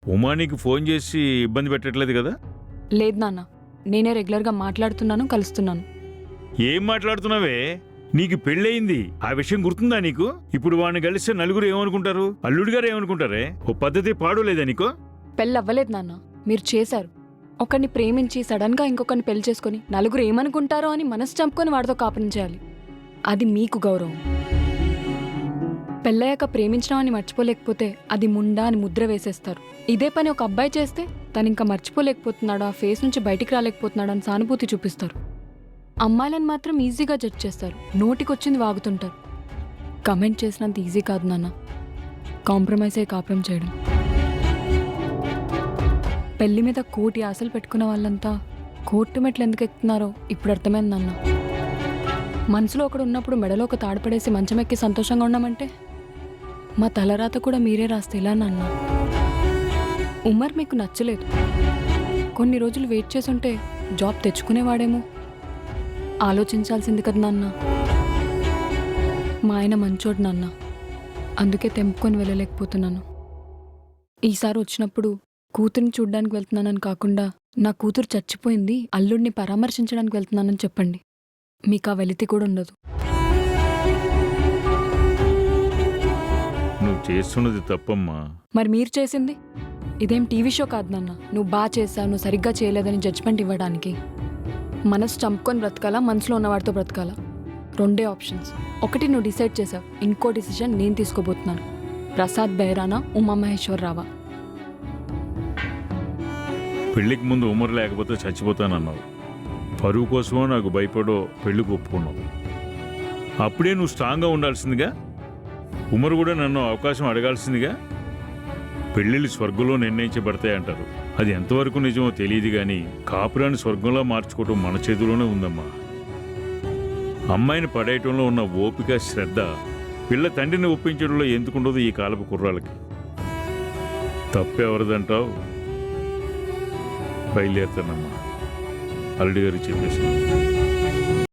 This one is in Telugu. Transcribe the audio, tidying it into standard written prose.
ఉమా నీకు ఫోన్ చేసి ఇబ్బంది పెట్టట్లేదు కదా? లేదు నాన్న, నేనే రెగ్యులర్గా మాట్లాడుతున్నాను, కలుస్తున్నాను. ఏం మాట్లాడుతున్నావే? నీకు పెళ్ళయింది, ఆ విషయం గుర్తుందా నీకు? ఇప్పుడు వాడిని కలిస్తే నలుగురు ఏమనుకుంటారు? అల్లుడు గారు ఏమనుకుంటారే? ఓ పద్ధతి పాడులేదా నీకు? పెళ్ళి అవ్వలేదు నాన్న, మీరు చేశారు. ఒకరిని ప్రేమించి సడన్గా ఇంకొకరిని పెళ్లి చేసుకొని నలుగురు ఏమనుకుంటారో అని మనసు చంపుకొని వాడితో కాపురం చేయాలి. అది మీకు గౌరవం. పెళ్ళయ్యాక ప్రేమించడం మర్చిపోలేకపోతే అది ముండా అని ముద్ర వేసేస్తారు. ఇదే పని ఒక అబ్బాయి చేస్తే తను ఇంకా మర్చిపోలేకపోతున్నాడు, ఆ ఫేస్ నుంచి బయటికి రాలేకపోతున్నాడు అని సానుభూతి చూపిస్తారు. అమ్మాయిలను మాత్రం ఈజీగా జడ్జ్ చేస్తారు, నోటికొచ్చింది వాగుతుంటారు. కమెంట్ చేసినంత ఈజీ కాదు నాన్న కాంప్రమైజ్ అయ్యి కాపురం చేయడం. పెళ్లి మీద కోటి ఆశలు పెట్టుకున్న వాళ్ళంతా కోర్టు మెట్లు ఎందుకు ఎక్కుతున్నారో ఇప్పుడు అర్థమైంది నాన్న. మనసులో ఒకడు ఉన్నప్పుడు మెడలో ఒక తాడుపడేసి మంచమెక్కి సంతోషంగా ఉన్నామంటే మా తలరాత కూడా మీరే రాస్తే ఇలా నాన్న. ఉమర్ మీకు నచ్చలేదు, కొన్ని రోజులు వెయిట్ చేసుంటే జాబ్ తెచ్చుకునేవాడేమో. ఆలోచించాల్సింది కదా నాన్న. మా ఆయన మంచోడు నాన్న, అందుకే తెంపుకొని వెళ్ళలేకపోతున్నాను. ఈసారి వచ్చినప్పుడు కూతురిని చూడ్డానికి వెళ్తున్నానని కాకుండా నా కూతురు చచ్చిపోయింది, అల్లుడిని పరామర్శించడానికి వెళ్తున్నానని చెప్పండి. మీకు ఆ వెలితి కూడా ఉండదు. నువ్వు చేస్తున్నది తప్పమ్మా. మరి మీరు చేసింది ఇదేం టీవీ షో కాదు నాన్న. నువ్వు బాగా చేశావు, నువ్వు సరిగ్గా చేయలేదని జడ్జ్మెంట్ ఇవ్వడానికి. మనసు చంపుకొని బ్రతకాలా, మనసులో ఉన్నవాడితో బ్రతకాలా? రెండే ఆప్షన్స్. ఒకటి నువ్వు డిసైడ్ చేసావు, ఇంకో డిసిషన్ నేను తీసుకోబోతున్నాను. ప్రసాద్ బెహరానా, ఉమామహేశ్వరరావా? పెళ్లికి ముందు ఉమర్ లేకపోతే చచ్చిపోతానన్నావు. పరువు కోసమో నాకు భయపడో పెళ్లికి ఒప్పుకున్నావు. అప్పుడే నువ్వు స్ట్రాంగ్గా ఉండాల్సిందిగా. ఉమర్ కూడా నన్ను అవకాశం అడగాల్సిందిగా. పెళ్ళిళ్ళు స్వర్గంలో నిర్ణయించబడతాయి అంటారు, అది ఎంతవరకు నిజమో తెలియదు కానీ కాపురాన్ని స్వర్గంలో మార్చుకోవటం మన చేతిలోనే ఉందమ్మా. అమ్మాయిని పడేయటంలో ఉన్న ఓపిక, శ్రద్ధ పిల్ల తండ్రిని ఒప్పించడంలో ఎందుకుండదు ఈ కాలపు కుర్రాళ్ళకి? తప్పెవరిదంటావు? బయలుదేరుతానమ్మా, అల్లుడి గారికి చెప్పేసి.